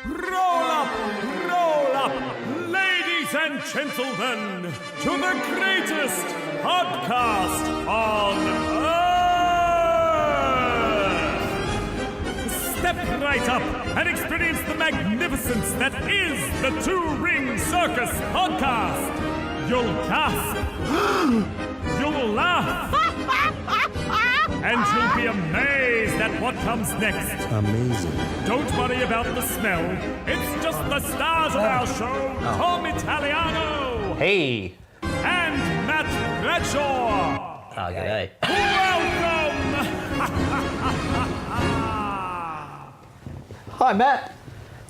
Roll up, ladies and gentlemen, to the greatest podcast on earth. Step right up and experience the magnificence that is the Two Ring Circus Podcast. You'll gasp, you'll laugh, and you'll be amazed at what comes next. Amazing. Don't worry about the smell. It's just the stars of our show, Tom Italiano Hey! and Matt Bradshaw. Oh, g'day. Welcome! Hi, Matt.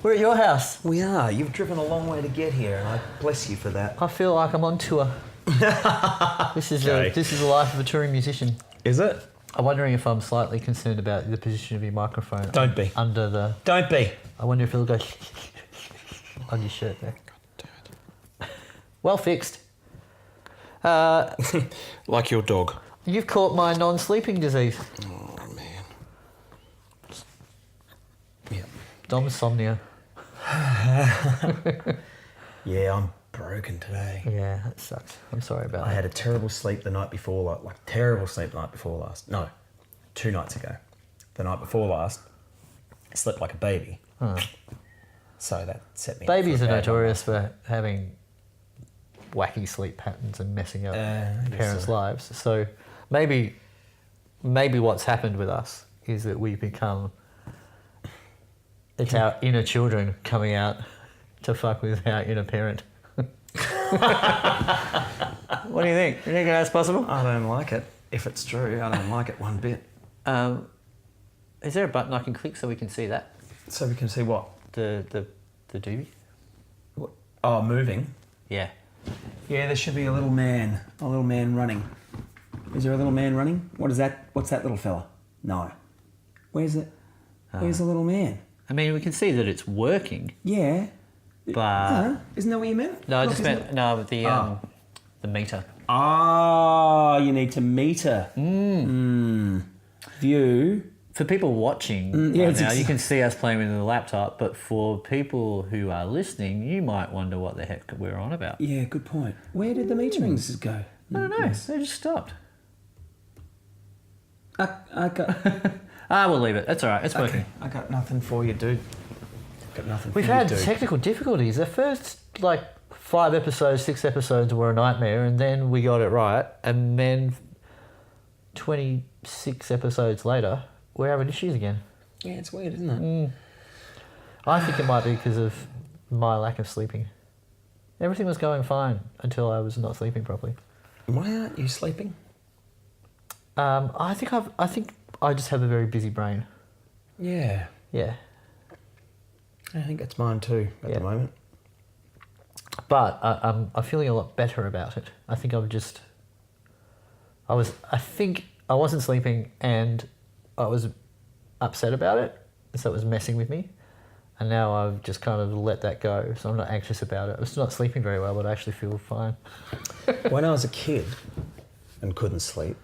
We're at your house. We are. You've driven a long way to get here, and I bless you for that. I feel like I'm on tour. This is the life of a touring musician. Is it? I'm wondering if I'm slightly concerned about the position of your microphone. Don't be. Under the... Don't be. I wonder if it'll go on your shirt there. God damn Well fixed. it. Like your dog. You've caught my non-sleeping disease. Oh, man. Yeah. Domsomnia. Yeah, I'm broken today. Yeah, that sucks. I'm sorry about I that. had a terrible sleep the night before, like terrible sleep the night before last. No, 2 nights ago. The night before last, I slept like a baby. So that set me up Babies for are a bad notorious for having wacky sleep patterns and messing up parents' lives. So maybe what's happened with us is that we've become... It's our inner children coming out to fuck with our inner parent. What do you think? You think that's possible? I don't like it. If it's true, I don't like it one bit. Is there a button I can click so we can see that? So we can see what? The doobie? What? Oh, moving. Yeah. Yeah, there should be a little man running. Is there a little man running? What is that? What's that little fella? No. Where's it? Where's the little man? I mean, we can see that it's working, Yeah. but... No, isn't that what you meant? No, I Look, just isn't meant... it- No, the meter. Ah, you need to meter. View. For people watching yeah, right it's now, you can see us playing with the laptop, but for people who are listening, you might wonder what the heck we're on about. Yeah, good point. Where did the meterings go? I don't know. They just stopped. I got... We'll leave it. That's all right. It's working. I got nothing for you, dude. Got nothing We've for you, had dude. technical difficulties. The first, 5 episodes, 6 episodes were a nightmare, and then we got it right, and then 26 episodes later, we're having issues again. Yeah, it's weird, isn't it? I think it might be because of my lack of sleeping. Everything was going fine until I was not sleeping properly. Why aren't you sleeping? I think I just have a very busy brain. Yeah. Yeah. I think that's mine too at the moment. But I'm feeling a lot better about it. I think I wasn't sleeping and I was upset about it, so it was messing with me. And now I've just kind of let that go, so I'm not anxious about it. I'm still not sleeping very well, but I actually feel fine. When I was a kid and couldn't sleep,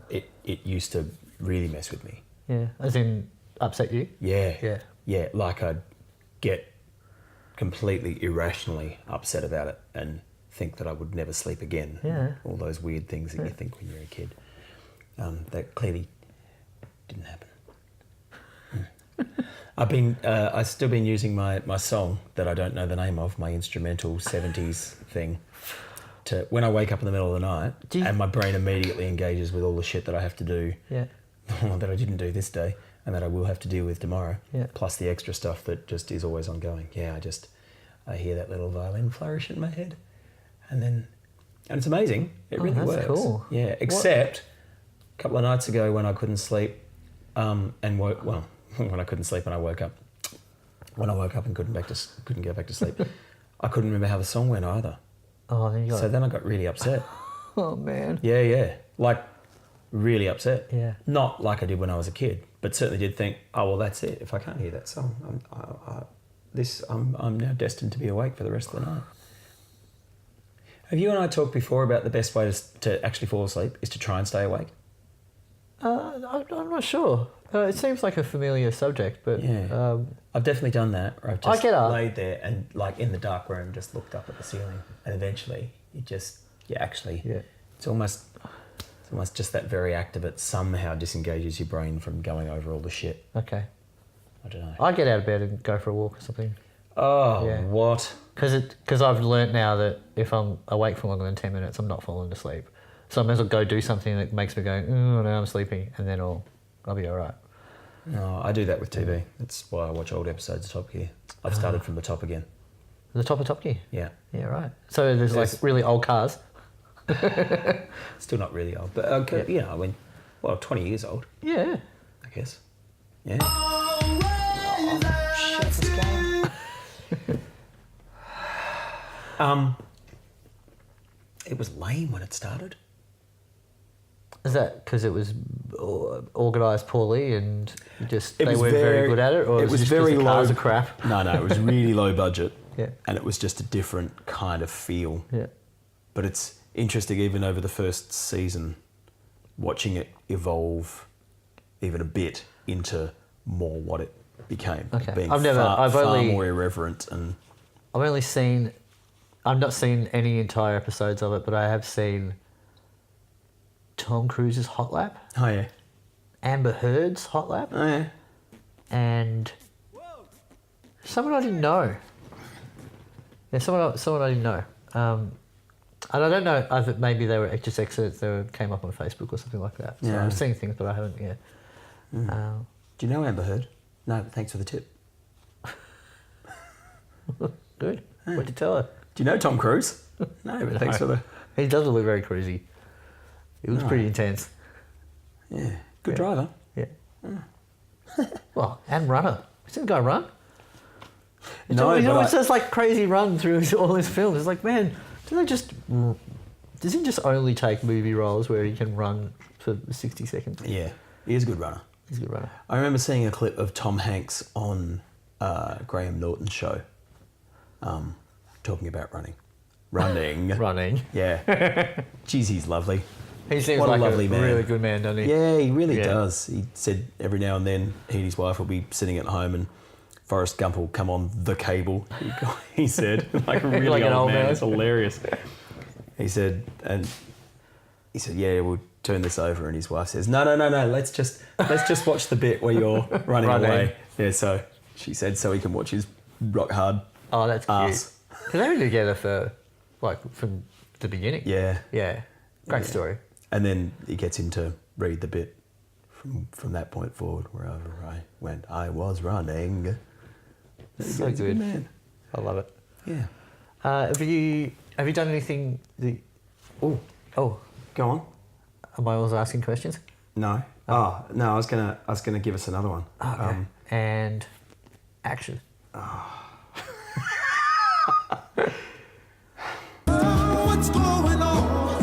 it used to really mess with me. Yeah, as in upset you? Yeah. Yeah. Yeah, like I'd get completely irrationally upset about it and think that I would never sleep again. Yeah. All those weird things that you think when you're a kid. That clearly didn't happen. I've still been using my song that I don't know the name of, my instrumental 70s thing, to when I wake up in the middle of the night and my brain immediately engages with all the shit that I have to do, that I didn't do this day and that I will have to deal with tomorrow, plus the extra stuff that just is always ongoing. Yeah, I hear that little violin flourish in my head, and it's amazing. It really that's works. Cool. Yeah, except a couple of nights ago when I couldn't sleep, when I couldn't sleep and I woke up. When I woke up and couldn't go back to sleep, I couldn't remember how the song went either. Oh, then you got... So then I got really upset. Oh, man. Yeah. Like, really upset. Yeah. Not like I did when I was a kid, but certainly did think, oh, well, that's it. If I can't hear that song, I'm now destined to be awake for the rest of the night. Have you and I talked before about the best way to actually fall asleep is to try and stay awake? I'm not sure. It seems like a familiar subject, but Yeah. I've definitely done that. Where I've I just get up. laid there and like in the dark room, just looked up at the ceiling, and eventually it's almost just that very act of it somehow disengages your brain from going over all the shit. Okay. I don't know. I get out of bed and go for a walk or something. Oh, Yeah. what? Because I've learnt now that if I'm awake for longer than 10 minutes, I'm not falling asleep. So I may as well go do something that makes me go, oh, now I'm sleepy, and then I'll be all right. No, I do that with TV. That's why I watch old episodes of Top Gear. I've started from the top again. The top of Top Gear? Yeah. Yeah, right. So there's like really old cars. Still not really old, but okay, yeah, I mean, 20 years old, Yeah. I guess. Yeah. Shit, this game. It was lame when it started. Is that because it was organised poorly and just they weren't very good at it, or it was just very 'cause the cars low. are crap? No, it was really low budget. Yeah. And it was just a different kind of feel. Yeah. But it's interesting, even over the first season, watching it evolve Okay. even a bit into more what it became. Okay. Being I've far only more irreverent and I've not seen any entire episodes of it, but I have seen Tom Cruise's Hot Lap, oh yeah, Amber Heard's Hot Lap, oh yeah. and someone I didn't know. Yeah, someone I didn't know. And I don't know if maybe they were just excerpts that came up on Facebook or something like that. So Yeah. I've seen things, but I haven't yet. Do you know Amber Heard? No, but thanks for the tip. Good. What'd you tell her? Do you know Tom Cruise? No, but thanks for the. He doesn't look very cruisy. He looks pretty intense. Yeah, good driver. Yeah. Well, and runner. You seen the guy run? He always does like crazy run through all his films. It's like, man, does he just only take movie roles where he can run for 60 seconds? Yeah, he is a good runner. He's a good runner. I remember seeing a clip of Tom Hanks on Graham Norton's show, talking about running. Running. Yeah. Geez, he's lovely. He seems What a like lovely man. really good man, doesn't he? Yeah, he really Yeah. does. He said every now and then he and his wife will be sitting at home and Forrest Gump will come on the cable. He said, like a really Like an old old man. man. It's hilarious. He said, yeah, we'll turn this over, and his wife says, no, let's just watch the bit where you're running away. Yeah, so she said, so he can watch his rock hard. Oh, that's ass. cute. Because they've been together from the beginning. Yeah. Yeah. Great Yeah. story. And then he gets him to read the bit from that point forward, wherever I went, I was running. So He's a good. man. I love it. Yeah. Have you done anything? Oh, Go on. am I always asking questions? No. Oh no, I was gonna give us another one. Okay. And action. What's going on?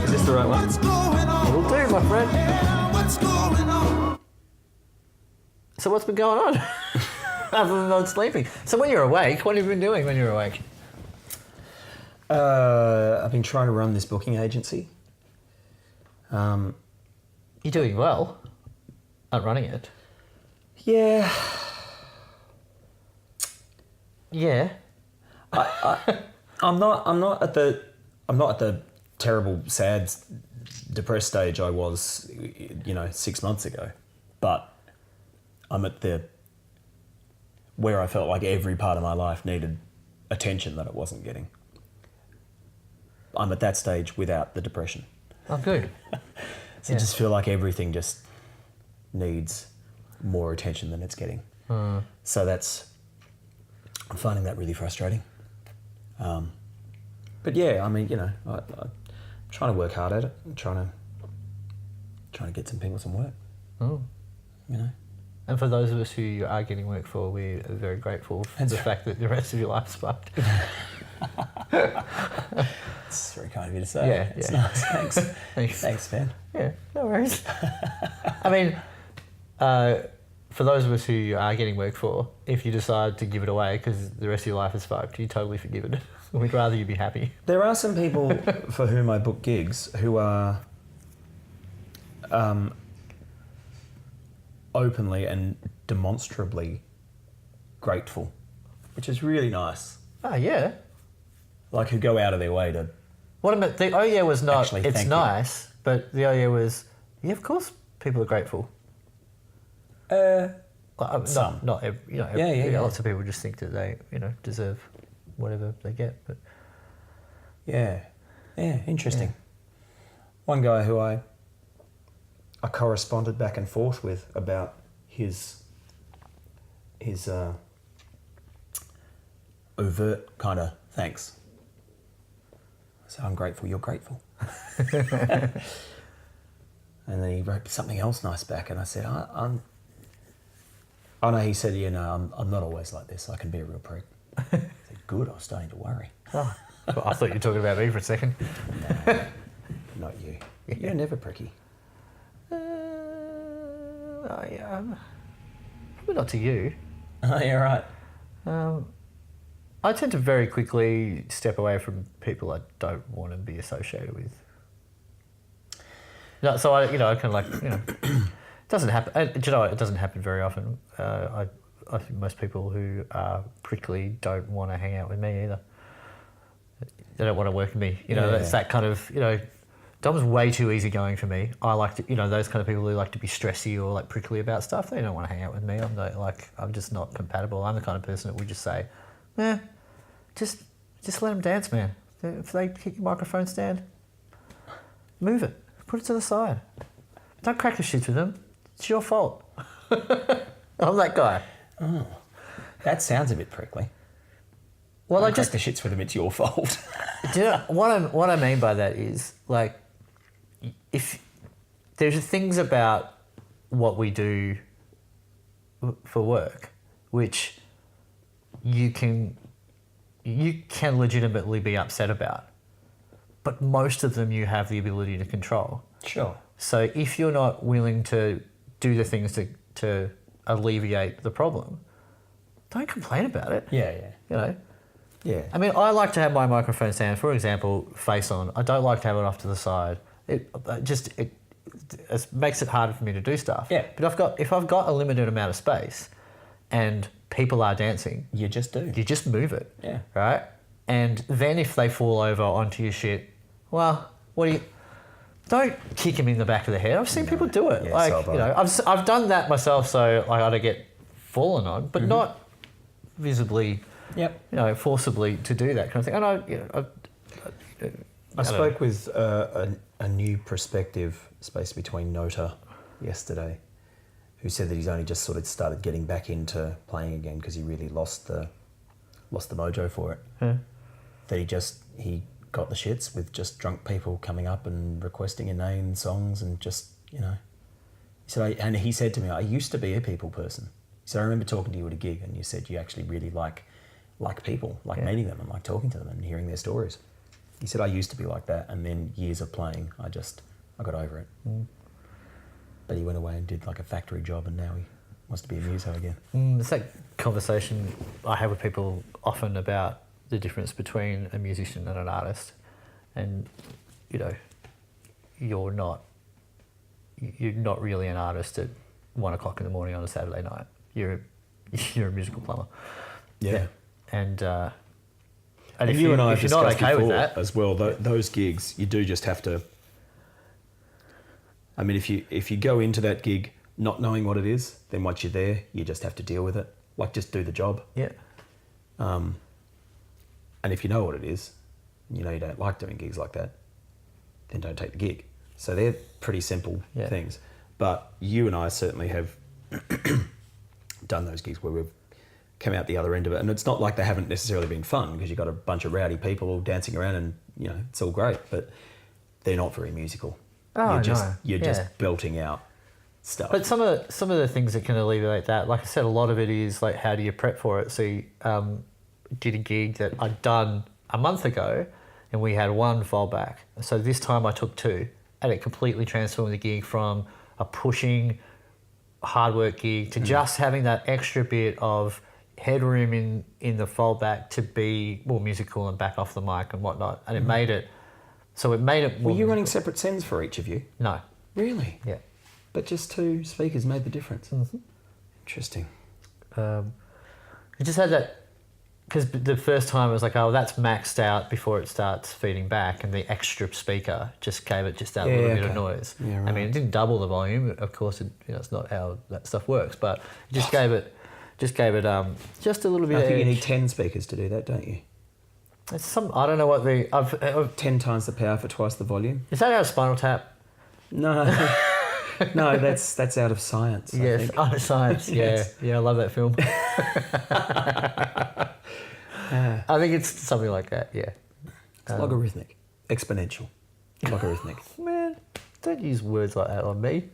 Is this the right one? What's going on? It'll do, my friend. What's going on? So what's been going on? Other than not sleeping. So when you're awake, what have you been doing when you're awake? I've been trying to run this booking agency. You're doing well at running it. Yeah. Yeah. I'm not at the terrible, sad, depressed stage I was, 6 months ago, but I'm at where I felt like every part of my life needed attention that it wasn't getting. I'm at that stage without the depression. Oh, good. So I just feel like everything just needs more attention than it's getting. So I'm finding that really frustrating. But yeah, I mean, I'm trying to work hard at it. I'm trying to get some people some work. Oh. And for those of us who you are getting work for, we are very grateful for the fact that the rest of your life's fucked. It's very kind of you to say. Yeah, It's yeah. nice. Thanks. Thanks. Thanks, man. Yeah, no worries. I mean, for those of us who you are getting work for, if you decide to give it away because the rest of your life is fucked, you totally forgive it. We'd rather you be happy. There are some people for whom I book gigs who are openly and demonstrably grateful, which is really nice. Oh, yeah. Like, who go out of their way to... What I meant, the oh yeah was not, Actually, it's thank you. nice, but the oh yeah was, yeah, of course people are grateful. Some. Not every, Yeah. lots of people just think that they, deserve whatever they get, but... Yeah, interesting. One guy who I corresponded back and forth with about his overt kind of thanks. So I'm grateful you're grateful. And then he wrote something else nice back, and I said, I'm... Oh no, he said, I'm not always like this. I can be a real prick. I said, good, I was starting to worry. Oh, I thought you were talking about me for a second. No, not you. You're never pricky. Probably not to you. Oh, you're right. I tend to very quickly step away from people I don't want to be associated with. No, so I kind of like, it doesn't happen. It doesn't happen very often. I think most people who are prickly don't want to hang out with me either. They don't want to work with me. It's that kind of, Dom's way too easygoing for me. I like to, those kind of people who like to be stressy or like prickly about stuff. They don't want to hang out with me. I'm just not compatible. I'm the kind of person that would just say, just let them dance, man. If they kick your microphone stand, move it. Put it to the side. Don't crack the shits with them. It's your fault. I'm that guy. Oh, that sounds a bit prickly. Well, I just the shits with them. It's your fault. Do you know, what I mean by that is, like, if there's things about what we do for work which you can legitimately be upset about, but most of them you have the ability to control. Sure. So if you're not willing to do the things to alleviate the problem, don't complain about it. Yeah. Yeah. I mean, I like to have my microphone stand, for example, face on. I don't like to have it off to the side. It makes it harder for me to do stuff. Yeah. But if I've got a limited amount of space and people are dancing, You just do. you just move it. Yeah. Right? And then if they fall over onto your shit, well, don't kick them in the back of the head. I've seen people do it. Yeah, I've done that myself, so I don't get fallen on, but not visibly. Yep. Forcibly to do that kind of thing. And I spoke with a new prospective space between Nota yesterday, who said that he's only just sort of started getting back into playing again because he really lost the mojo for it. Yeah. That he got the shits with just drunk people coming up and requesting your name and songs and just he said to me, I used to be a people person. He said, I remember talking to you at a gig and you said you actually really like people, meeting them and like talking to them and hearing their stories. He said, I used to be like that, and then years of playing, I got over it. Mm. But he went away and did like a factory job, and now he wants to be a muso again. It's that conversation I have with people often about the difference between a musician and an artist. And, you're not really an artist at 1 o'clock in the morning on a Saturday night. You're a musical plumber. Yeah. And if you and I have if you're not discussed okay with before that, as well, those gigs, you do just have to... I mean, if you go into that gig not knowing what it is, then once you're there, you just have to deal with it. Like, just do the job. Yeah. And if you know what it is, you don't like doing gigs like that, then don't take the gig. So they're pretty simple things. But you and I certainly have done those gigs where we've come out the other end of it, and it's not like they haven't necessarily been fun because you've got a bunch of rowdy people all dancing around and it's all great, but they're not very musical. You're just belting out stuff. But some of the things that can alleviate that, like I said, a lot of it is like, how do you prep for it? So did a gig that I'd done a month ago and we had one fallback. So this time I took two, and it completely transformed the gig from a pushing hard work gig to just having that extra bit of headroom in the fallback to be more musical and back off the mic and whatnot. And it made it more Were you running musical. separate sends for each of you? No. Really? Yeah. But just 2 speakers made the difference. Mm-hmm. Interesting. It just had that, because the first time it was like, oh, that's maxed out before it starts feeding back, and the extra speaker just gave it just that little bit of noise. Yeah, right. I mean, it didn't double the volume. Of course, it's not how that stuff works, but it just gave it just a little bit. I of think you edge. need 10 speakers to do that, don't you? It's I don't know what I've 10 times the power for twice the volume. Is that out of Spinal Tap? No, no, that's out of Science. I Yes, think. out of Science. Yes. Yeah, I love that film. I think it's something like that. Yeah. It's logarithmic, exponential, logarithmic. Man, don't use words like that on me.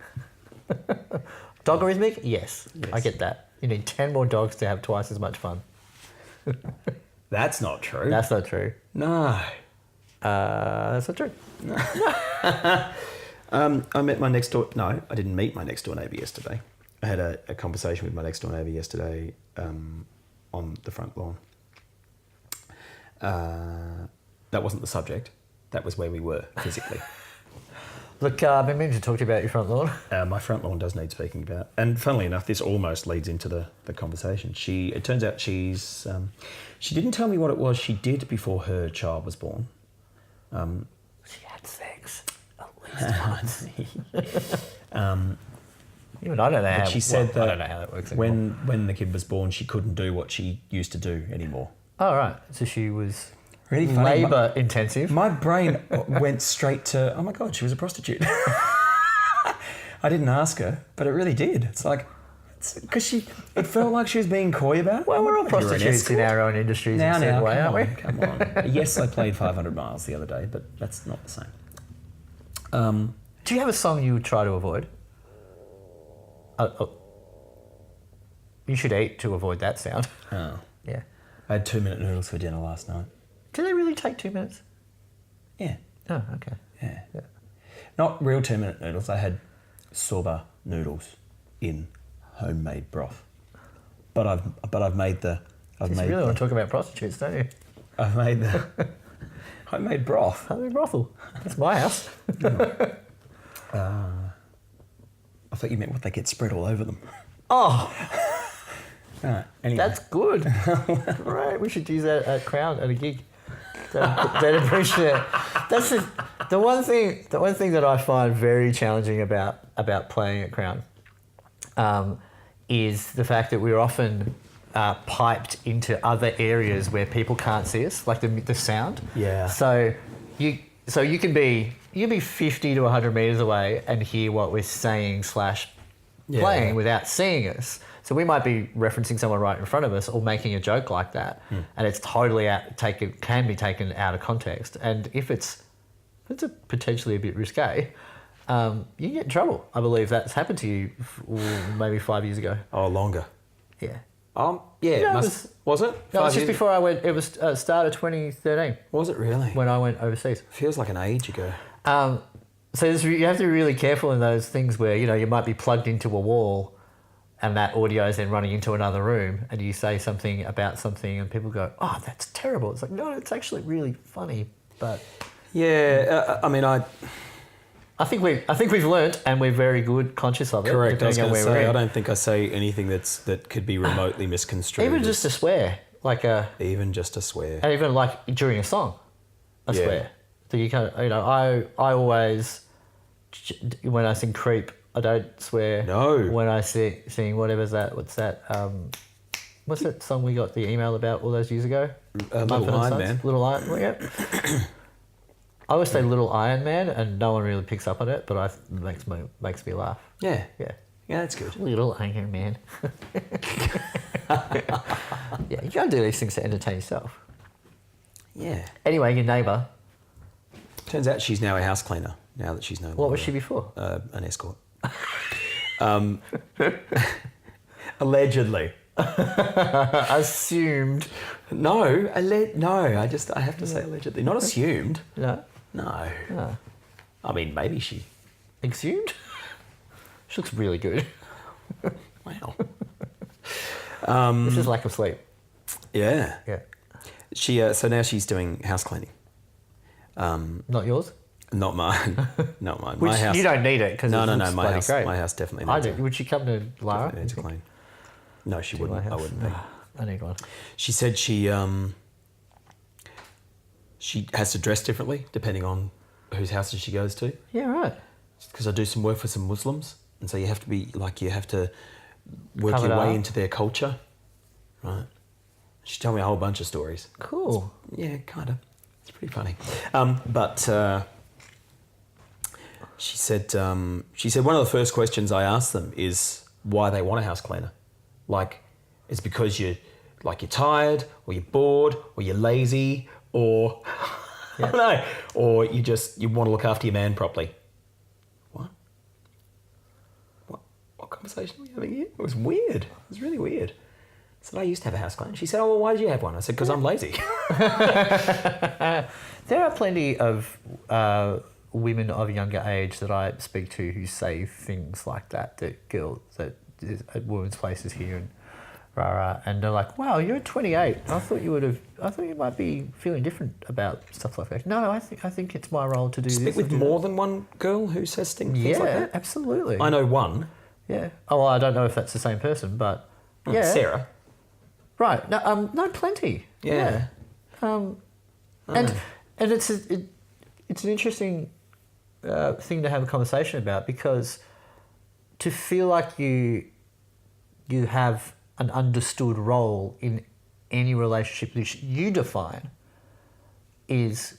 Dogorithmic? Yes, I get that. You need 10 more dogs to have twice as much fun. That's not true. That's not true. No. That's not true. I met my next door. No, I didn't meet my next door neighbour yesterday. I had a conversation with my next door neighbour yesterday on the front lawn. That wasn't the subject. That was where we were physically. Look, I've been meaning to talk to you about your front lawn. My front lawn does need speaking about. And funnily enough, this almost leads into the conversation. It turns out she didn't tell me what it was she did before her child was born. She had sex at least once. Even I don't know how. She said that I don't know how that works anymore. when the kid was born, she couldn't do what she used to do anymore. Oh, right. So she was Really funny. labour intensive. My brain went straight to, oh my God, she was a prostitute. I didn't ask her, but it really did. It's like, because it felt like she was being coy about it. Well, we're all You're an prostitutes in escort. our own industries in a Now, certain way, aren't we? come on. Yes, I played 500 miles the other day, but that's not the same. Do you have a song you would try to avoid? You should eat to avoid that sound. Oh. Yeah. I had 2-minute noodles for dinner last night. Do they really take 2 minutes? Yeah. Oh, okay. Yeah. Not real 2-minute noodles. I had soba noodles in homemade broth. But I've made the. You really want to talk about prostitutes, don't you? I've made the homemade broth. Homemade brothel. That's my house. I thought you meant what they get spread all over them. Oh, Anyway. that's good. Right, we should use that at Crown at a gig. They'd appreciate it. That's the one thing. The one thing that I find very challenging about playing at Crown is the fact that we're often piped into other areas where people can't see us, like the sound. Yeah. So you can be 50 to 100 meters away and hear what we're saying / playing without seeing us. So we might be referencing someone right in front of us or making a joke like that, and it's totally can be taken out of context. And if it's potentially a bit risque, you get in trouble. I believe that's happened to you maybe 5 years ago. Oh, longer. Yeah. Yeah. No, Was it? No, it was just before I went. It was start of 2013 Was it really? when I went overseas. Feels like an age ago. So you have to be really careful in those things where you might be plugged into a wall, and that audio is then running into another room, and you say something about something, and people go, "Oh, that's terrible." It's like, no, it's actually really funny. But Yeah. I mean, I think we've learnt, and we're very good conscious of it. correct. I was depending going on to where we're say, I in. don't think I say anything that could be remotely misconstrued. Even just a swear, like even just a swear. and even like during a song, I Yeah. swear. So you can't, I always, when I sing "Creep," I don't swear. No. When I sing what's that? What's that song we got the email about all those years ago? Little Mumford and Iron Sons? Man. Little Iron, well, yeah. I always say Little Iron Man, and no one really picks up on it, but it makes me laugh. Yeah. Yeah. Yeah, that's good. Little Iron Man. Yeah, you gotta do these things to entertain yourself. Yeah. Anyway, your neighbour. Turns out she's now a house cleaner. Now that she's no longer. What was she before? An escort. Allegedly. Assumed. No, I have to say allegedly. Not assumed. No. No. No. I mean, maybe she. Exhumed? She looks really good. Wow. This is lack of sleep. Yeah. Yeah. She. So now she's doing house cleaning. Not yours? Not mine. Not mine. Which my house. you don't need it because No, it no, looks no. bloody great. My house definitely I needs do. it. Would she come to Lara? Definitely needs a clean. No, she To my wouldn't. I house? wouldn't think. I need one. She said she has to dress differently depending on whose houses she goes to. Yeah, right. Because I do some work for some Muslims, and so you have to be like, you have to work Covered your way up. into their culture, right? She told me a whole bunch of stories. Cool. Yeah, kind of. It's pretty funny. But she said one of the first questions I asked them is why they want a house cleaner. Like, it's because you're tired, or you're bored, or you're lazy, or I don't know, or you want to look after your man properly. What conversation are we having here? It was weird. It was really weird. I said, I used to have a house cleaner. She said, oh, well, why did you have one? I said, because I'm lazy. There are plenty of women of younger age that I speak to who say things like that. That a woman's place is here, and and they're like, "Wow, you're 28. I thought you might be feeling different about stuff like that." No, I think it's my role to do Speak this. with more than one girl who says things like Yeah, that? absolutely. I know one. Yeah. Oh, well, I don't know if that's the same person, but yeah. Sarah. Right. No, plenty. Yeah. And it's an interesting thing to have a conversation about, because to feel like you have an understood role in any relationship that you define is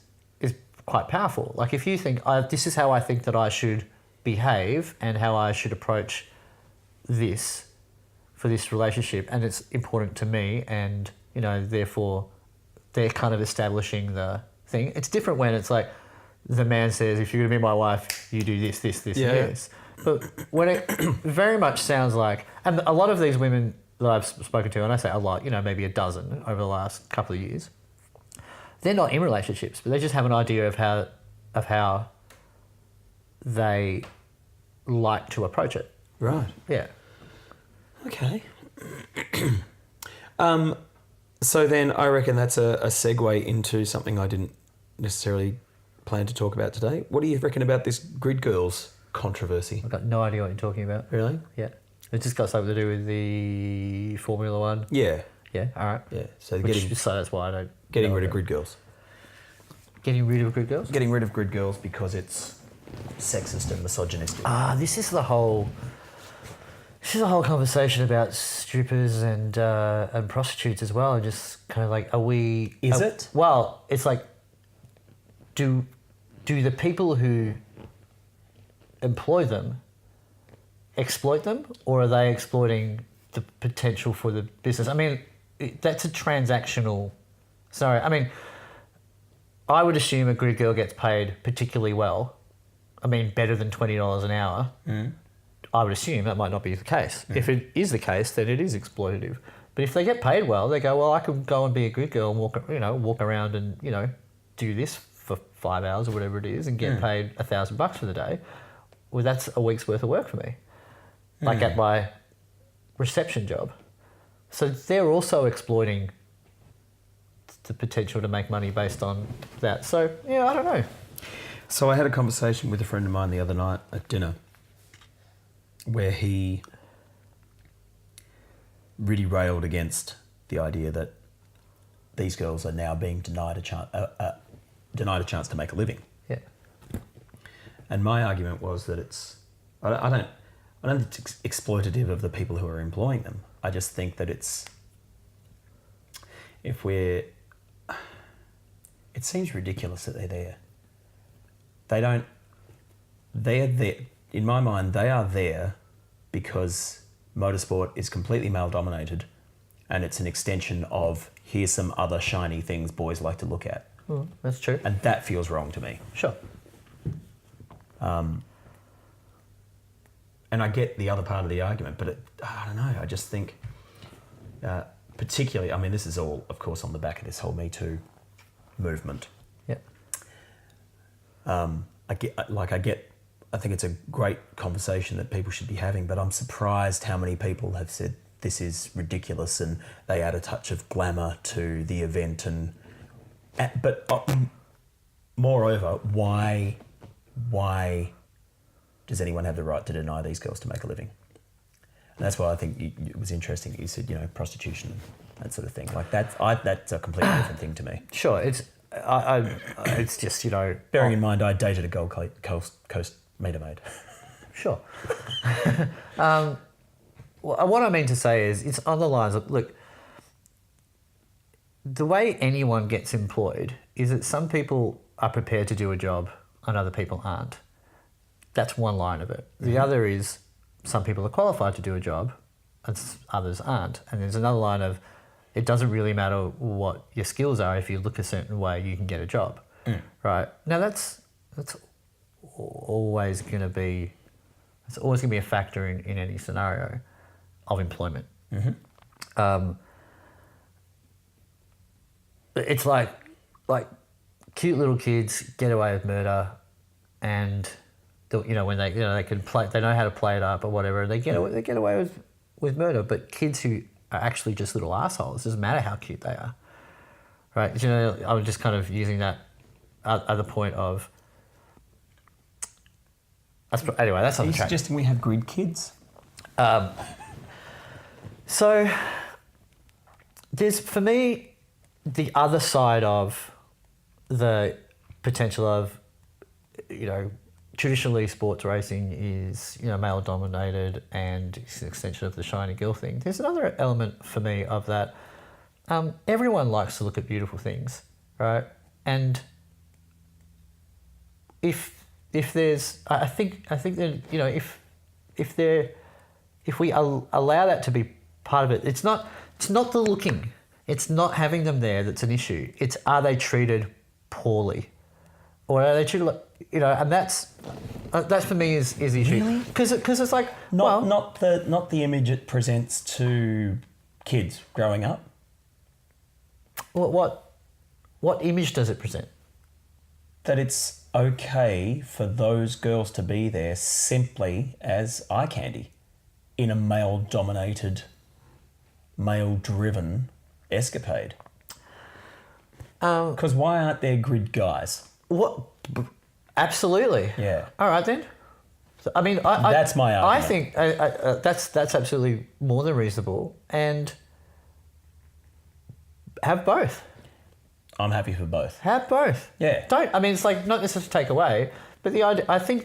quite powerful. Like, if you think, this is how I think that I should behave and how I should approach this for this relationship, and it's important to me, and therefore they're kind of establishing the thing. It's different when it's like the man says, if you're going to be my wife, you do this, this, this, and this. But when it very much sounds like, and a lot of these women that I've spoken to, and I say a lot, maybe a dozen over the last couple of years, they're not in relationships, but they just have an idea of how they like to approach it. Right. Yeah. Okay. So then I reckon that's a segue into something I didn't necessarily plan to talk about today. What do you reckon about this Grid Girls controversy? I've got no idea what you're talking about. Really? Yeah. It's just got something to do with the Formula One. Yeah. Yeah, all right. Yeah. So So that's why I don't... getting know rid of about- Grid Girls. Getting rid of Grid Girls? Getting rid of Grid Girls because it's sexist and misogynistic. This is the whole conversation about strippers and prostitutes as well. And just kind of like, are we... Is it? Well, it's like, do the people who employ them exploit them, or are they exploiting the potential for the business? I mean, that's a transactional... Sorry, I mean, I would assume a grid girl gets paid particularly well. I mean, better than $20 an hour. Mm. I would assume that might not be the case. Mm. If it is the case, then it is exploitative. But if they get paid well, they go, well, I could go and be a grid girl and walk around and, do this for 5 hours or whatever it is and get paid $1,000 for the day. Well, that's a week's worth of work for me. Like at my reception job. So they're also exploiting the potential to make money based on that. So, yeah, I don't know. So I had a conversation with a friend of mine the other night at dinner where he really railed against the idea that these girls are now being denied a chance to make a living. Yeah. And my argument was that I don't think it's exploitative of the people who are employing them. I just think that it seems ridiculous that they're there. They're there, in my mind, they are there because motorsport is completely male dominated and it's an extension of here's some other shiny things boys like to look at. That's true. And that feels wrong to me. Sure. And I get the other part of the argument, but I don't know, I just think, particularly, I mean, this is all, of course, on the back of this whole Me Too movement. Yeah. I think it's a great conversation that people should be having, but I'm surprised how many people have said this is ridiculous and they add a touch of glamour to the event. But moreover, why why does anyone have the right to deny these girls to make a living? And that's why I think it was interesting that you said, prostitution and that sort of thing. Like that's a completely different thing to me. Sure, it's just, Bearing in mind, I dated a Gold Coast meter maid. Sure. What I mean to say is, it's on the lines of, look, the way anyone gets employed is that some people are prepared to do a job and other people aren't. That's one line of it. The other is some people are qualified to do a job and others aren't. And there's another line of, it doesn't really matter what your skills are. If you look a certain way, you can get a job. Right? Now that's always going to be, it's always going to be a factor in any scenario of employment. It's like cute little kids get away with murder, and when they can play, they know how to play it up or whatever. They get away with murder. But kids who are actually just little assholes, it doesn't matter how cute they are, right? I was just kind of using that at the point of. Anyway, that's on the track. Suggesting we have grid kids. So there's, for me, the other side of the potential of, traditionally sports racing is, male dominated and it's an extension of the shiny girl thing. There's another element for me of that. Everyone likes to look at beautiful things, right? And if there's, I think that, if we allow that to be part of it, it's not the looking, it's not having them there that's an issue. It's, are they treated poorly, or are they treated like, and that's for me is the issue. Really? Because it's like, not the image it presents to kids growing up. What image does it present? That it's okay for those girls to be there simply as eye candy in a male-dominated, male-driven escapade. Because why aren't there grid guys? What? Absolutely. Yeah. All right then. So, that's my argument. I think that's absolutely more than reasonable, and have both. I'm happy for both. Have both. Yeah. It's like not necessarily to take away, but the idea. I do think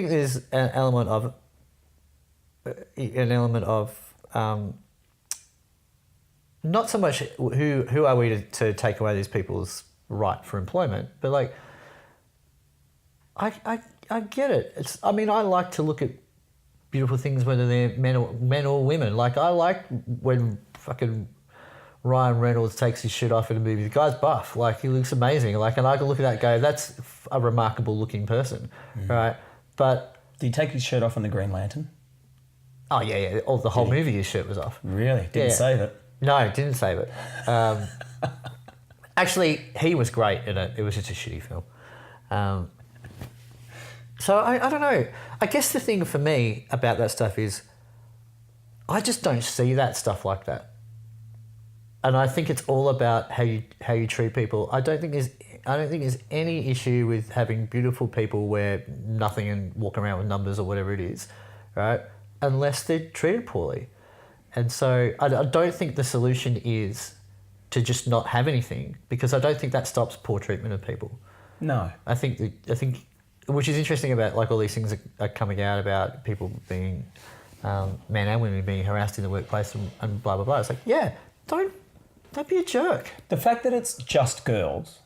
there's an element of not so much who are we to take away these people's right for employment, but like I get it. It's, I like to look at beautiful things, whether they're men or women. Like, I like when fucking Ryan Reynolds takes his shit off in a movie. The guy's buff. Like, he looks amazing. Like, and I can look at that and go, that's a remarkable looking person, right? But did he take his shirt off in the Green Lantern? Oh yeah. Oh, the whole movie, his shirt was off. Really? Didn't save it? No, didn't save it. Actually, he was great in it. It was just a shitty film. So I don't know. I guess the thing for me about that stuff is I just don't see that stuff like that. And I think it's all about how you treat people. I don't think there's any issue with having beautiful people wear nothing and walk around with numbers or whatever it is, right? Unless they're treated poorly. And so I don't think the solution is to just not have anything, because I don't think that stops poor treatment of people. No. I think, which is interesting about, like, all these things are coming out about people being, men and women being harassed in the workplace and blah, blah, blah. It's like, yeah, don't be a jerk. The fact that it's just girls,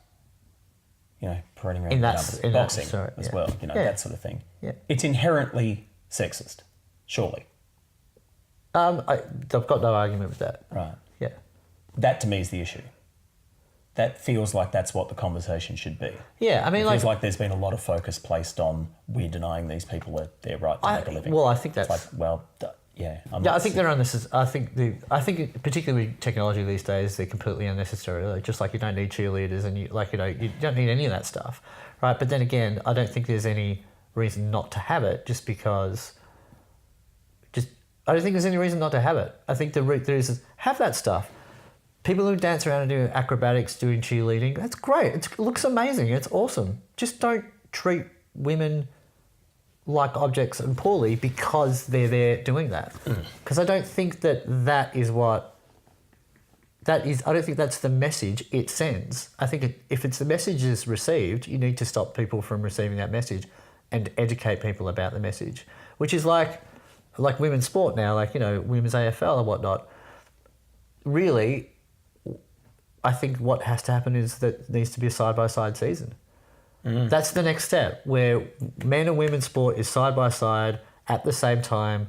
parading around in boxing as well, that sort of thing. Yeah. It's inherently sexist, surely. I've got no argument with that. Right. Yeah. That to me is the issue. That feels like that's what the conversation should be. Yeah, it feels like there's been a lot of focus placed on we're denying these people their right to make a living. Well, I think that's... It's like, I think they're unnecessary. I think particularly with technology these days, they're completely unnecessary. Like, just like you don't need cheerleaders and you don't need any of that stuff, right? But then again, I don't think there's any reason not to have it just because... I don't think there's any reason not to have it. I think there is have that stuff. People who dance around and do acrobatics, doing cheerleading, that's great. It looks amazing. It's awesome. Just don't treat women like objects and poorly because they're there doing that. Because I don't think that is what that is. I don't think that's the message it sends. I think if it's the message is received, you need to stop people from receiving that message and educate people about the message, which is like women's sport now, like, you know, women's AFL and whatnot. Really, I think what has to happen is that there needs to be a side-by-side season. That's the next step, where men and women's sport is side-by-side at the same time,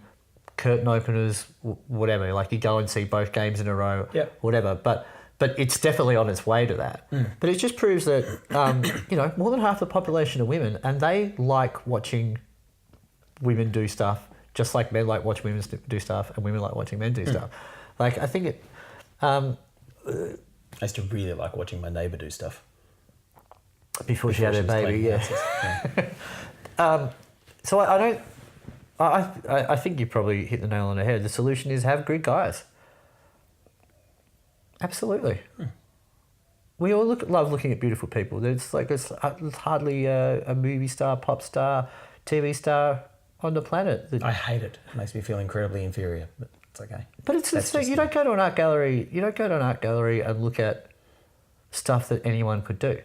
curtain openers, whatever. Like, you go and see both games in a row, whatever. But it's definitely on its way to that. But it just proves that, you know, more than half the population are women, and they like watching women do stuff, just like men like watching women do stuff, and women like watching men do stuff. Like, I think it... I used to really like watching my neighbour do stuff. Before she had her baby, yeah. So I don't... I think you probably hit the nail on the head. The solution is have good guys. Absolutely. We all love looking at beautiful people. There's hardly a movie star, pop star, TV star on the planet. I hate it. It makes me feel incredibly inferior, but it's okay. But it's you don't go to an art gallery. You don't go to an art gallery and look at stuff that anyone could do.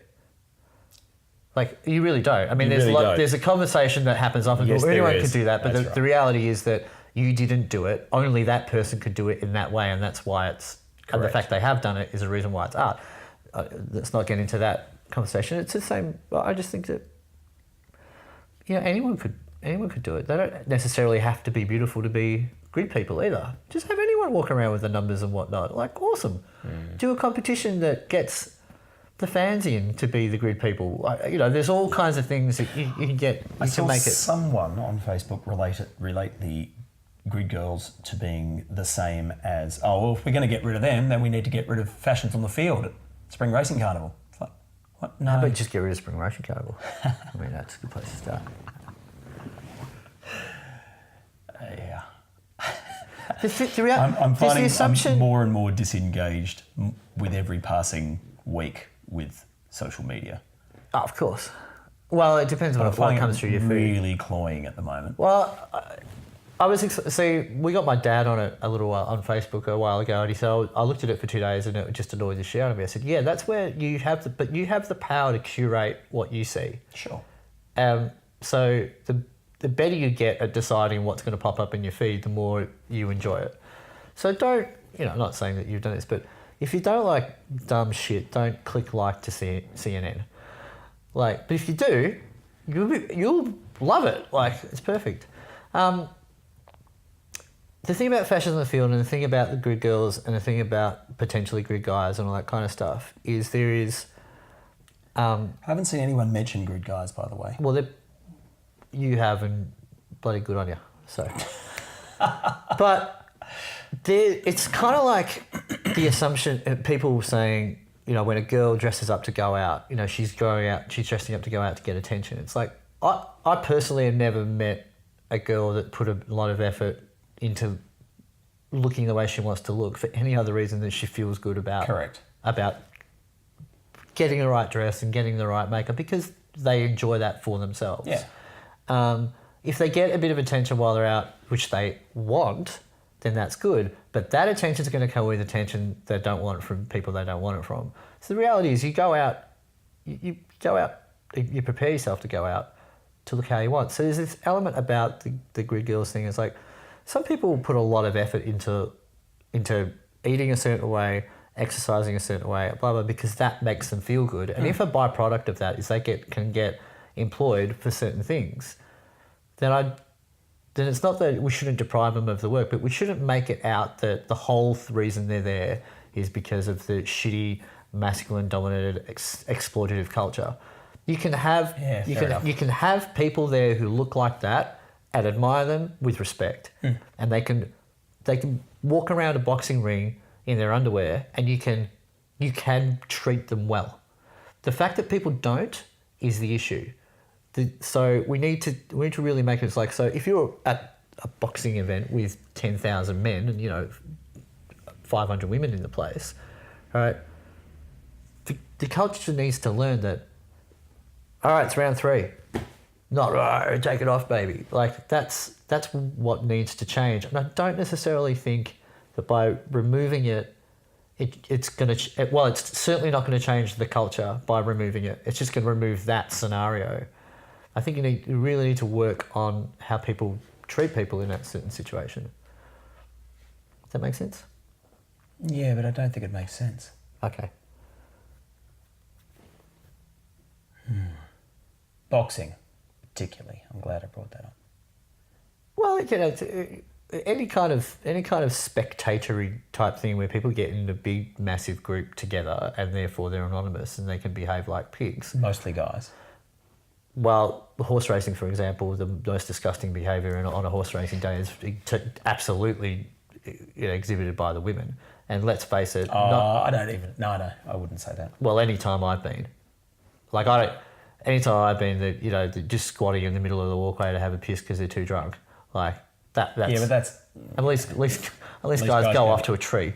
Like, you really don't. I mean, there's a conversation that happens often. Yes, anyone could do that, but That's the reality is that you didn't do it. Only that person could do it in that way, and that's why it's... And the fact they have done it is a reason why it's art. Let's not get into that conversation. It's the same... I just think that, you know, anyone could do it. They don't necessarily have to be beautiful to be grid people either. Just have anyone walk around with the numbers and whatnot. Like, awesome. Do a competition that gets the fans in to be the grid people. You know, there's all kinds of things that you can get. I saw someone on Facebook relate the grid girls to being the same as, oh, well, if we're going to get rid of them, then we need to get rid of fashions on the field at Spring Racing Carnival. It's like, what? No. How about just get rid of Spring Racing Carnival? I mean, that's a good place to start. Yeah. I'm finding I'm more and more disengaged with every passing week with social media. Oh, of course. Well, it depends on what comes through your feed. Really cloying at the moment. Well, we got my dad on it a little while on Facebook a while ago, and he said, I looked at it for 2 days and it just annoyed the shit out of me. I said, yeah, that's where you have the power to curate what you see. Sure. So the better you get at deciding what's going to pop up in your feed, the more you enjoy it. So don't, you know, I'm not saying that you've done this, but if you don't like dumb shit, don't click like to CNN. Like, but if you do, you'll love it. Like, it's perfect. The thing about fashion on the field, and the thing about the grid girls, and the thing about potentially grid guys and all that kind of stuff is there is... I haven't seen anyone mention grid guys, by the way. Well, you have, and bloody good on you. So, but it's kind of like the assumption people saying, you know, when a girl dresses up to go out, you know, she's dressing up to go out to get attention. It's like I personally have never met a girl that put a lot of effort into looking the way she wants to look for any other reason than she feels good about. Correct. About getting the right dress and getting the right makeup, because they enjoy that for themselves. Yeah. If they get a bit of attention while they're out, which they want, then that's good. But that attention is going to come with attention they don't want from people they don't want it from. So the reality is, you go out, you prepare yourself to go out to look how you want. So there's this element about the grid girls thing. It's like, some people put a lot of effort into eating a certain way, exercising a certain way, blah, blah, because that makes them feel good. And if a byproduct of that is they can get employed for certain things, then it's not that we shouldn't deprive them of the work, but we shouldn't make it out that the whole reason they're there is because of the shitty, masculine-dominated, exploitative culture. You can have you can have people there who look like that and admire them with respect, and they can walk around a boxing ring in their underwear, and you can treat them well. The fact that people don't is the issue. So we need to really make it like, so if you're at a boxing event with 10,000 men and, you know, 500 women in the place, right? The culture needs to learn that, all right, it's round 3. not right, take it off, baby. Like that's what needs to change. And I don't necessarily think that by removing it, it's going to, well, it's certainly not going to change the culture by removing it. It's just going to remove that scenario. I think you really need to work on how people treat people in that certain situation. Does that make sense? Yeah, but I don't think it makes sense. Okay. Boxing, particularly. I'm glad I brought that up. Well, you know, any kind of spectatory type thing where people get in a big, massive group together and therefore they're anonymous and they can behave like pigs. Mostly guys. Well, horse racing, for example, the most disgusting behaviour on a horse racing day is absolutely, you know, exhibited by the women. And let's face it, I wouldn't say that. well, any time I've been, anytime I've been, they're just squatting in the middle of the walkway to have a piss because they're too drunk, like that's. Yeah, but that's at least guys go off to a tree.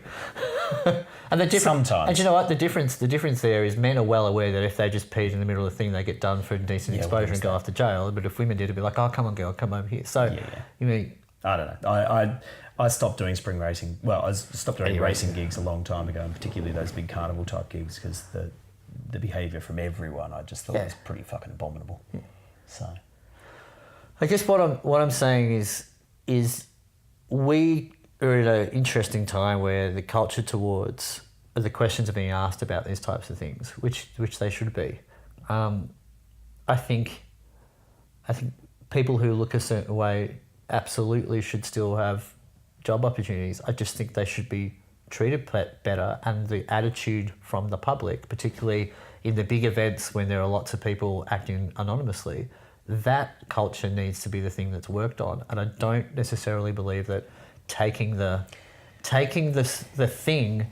And the difference, sometimes. and you know what? The difference there is men are well aware that if they just peed in the middle of the thing, they get done for decent exposure and go off to jail. But if women did, it'd be like, oh, come on, girl, come over here. So, you mean? I don't know. I stopped doing spring racing. Well, I stopped doing racing gigs a long time ago, and particularly those big carnival type gigs, because the behaviour from everyone, I just thought was pretty fucking abominable. Yeah. So, I guess what I'm saying is we are in an interesting time where the culture towards the questions are being asked about these types of things, which they should be. I think people who look a certain way absolutely should still have job opportunities. I just think they should be treated better, and the attitude from the public, particularly in the big events when there are lots of people acting anonymously, that culture needs to be the thing that's worked on. And I don't necessarily believe that taking the thing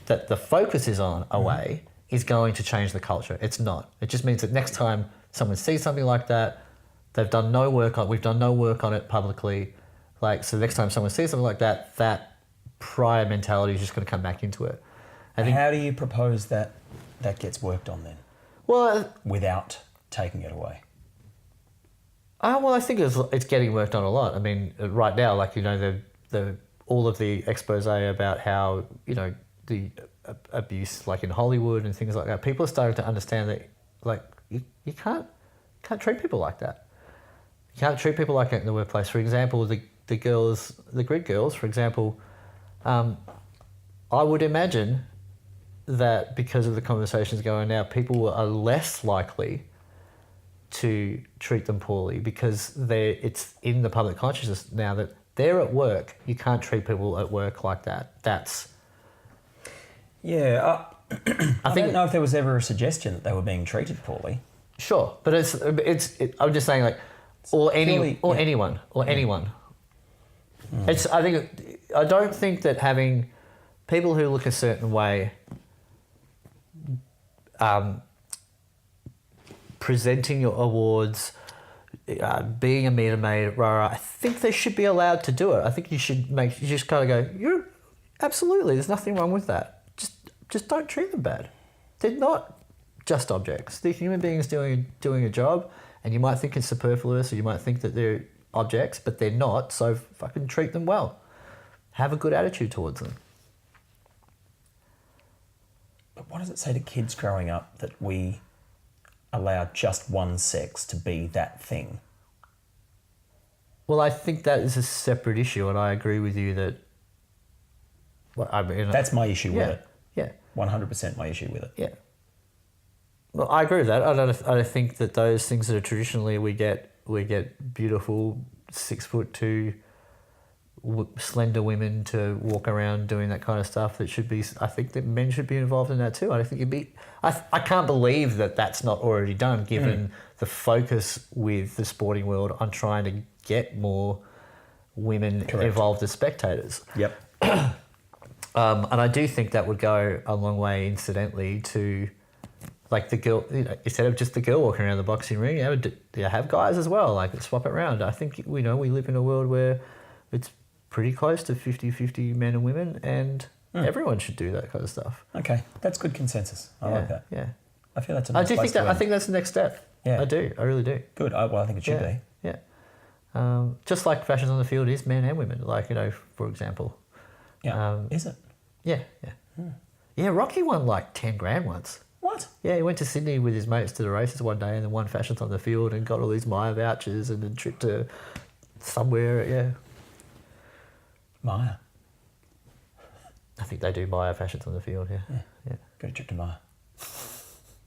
that the focus is on away is going to change the culture. It's not. It just means that next time someone sees something like that, we've done no work on it publicly. Like, so the next time someone sees something like that, that prior mentality is just going to come back into it. How do you propose that gets worked on then? Well, without taking it away. Well, I think it's getting worked on a lot. I mean, right now, like, you know, the all of the expose about how, you know, the abuse, like in Hollywood and things like that, people are starting to understand that, like, you can't treat people like that. You can't treat people like that in the workplace. For example, the grid girls, for example, I would imagine that because of the conversations going now, people are less likely to treat them poorly because it's in the public consciousness now that they're at work. You can't treat people at work like that. That's... Yeah, I don't know if there was ever a suggestion that they were being treated poorly. Sure, but I'm just saying, like, anyone. I don't think that having people who look a certain way presenting your awards, being a meter maid, I think they should be allowed to do it. I think you just kind of go, absolutely, there's nothing wrong with that. Just don't treat them bad. They're not just objects. They're human beings doing a job, and you might think it's superfluous, or you might think that they're objects, but they're not, so fucking treat them well. Have a good attitude towards them. But what does it say to kids growing up that we allow just one sex to be that thing? Well, I think that is a separate issue, and I agree with you that... Well, I mean, that's my issue with it. Yeah. 100% my issue with it. Yeah. Well, I agree with that. I don't think that those things that are traditionally we get beautiful 6'2" slender women to walk around doing that kind of stuff. That should be. I think that men should be involved in that too. I think I can't believe that that's not already done, given the focus with the sporting world on trying to get more women involved as spectators. Yep. And I do think that would go a long way, incidentally, to, like, the girl, instead of just the girl walking around the boxing ring, have guys as well, like, swap it around. I think, we live in a world where it's pretty close to 50-50 men and women, and everyone should do that kind of stuff. Okay, that's good consensus. I like that. Yeah. I feel that's a nice place to end. I think that's the next step. Yeah. I do. I really do. Good. Well, I think it should Yeah. be. Yeah. Just like fashions on the field is men and women. Like, for example. Yeah. Is it? Yeah. Yeah, Rocky won like 10 grand once. What? Yeah, he went to Sydney with his mates to the races one day and then won fashions on the field and got all these Maya vouchers and a trip to somewhere. Yeah. Maya. I think they do Maya fashions on the field. Yeah. Got a trip to Maya.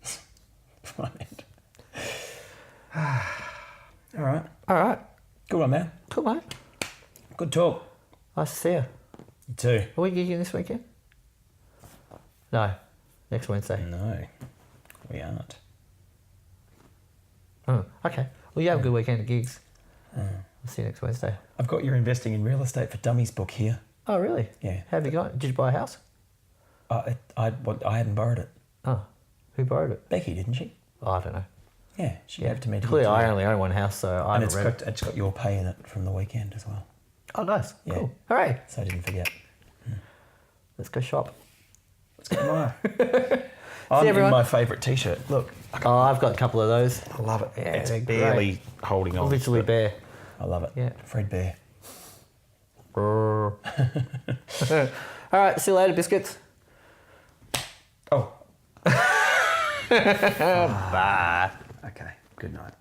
That's what I meant. All right. All right. Good one, man. Cool, mate. Good talk. Nice to see you. You too. Are we gigging this weekend? No. Next Wednesday. No, we aren't. Oh, okay. Well, you have a good weekend of gigs. I'll see you next Wednesday. I've got your Investing in Real Estate for Dummies book here. Oh, really? Yeah. How have you got? Did you buy a house? I hadn't borrowed it. Oh, who borrowed it? Becky, didn't she? Oh, I don't know. Yeah, she gave it to me. Clearly, I only own one house, so I And haven't read it. it's got your pay in it from the weekend as well. Oh, nice. Yeah. Cool. Hooray. So I didn't forget. Let's go shop. Let's go tomorrow. I'm in everyone. my favourite T-shirt. Look, Oh, I've got a couple of those. I love it. Yeah, It's they're barely great. holding on. Literally but bare. I love it. Yeah. Fred Bear. All right. See you later, biscuits. Oh. Bye. Okay. Good night.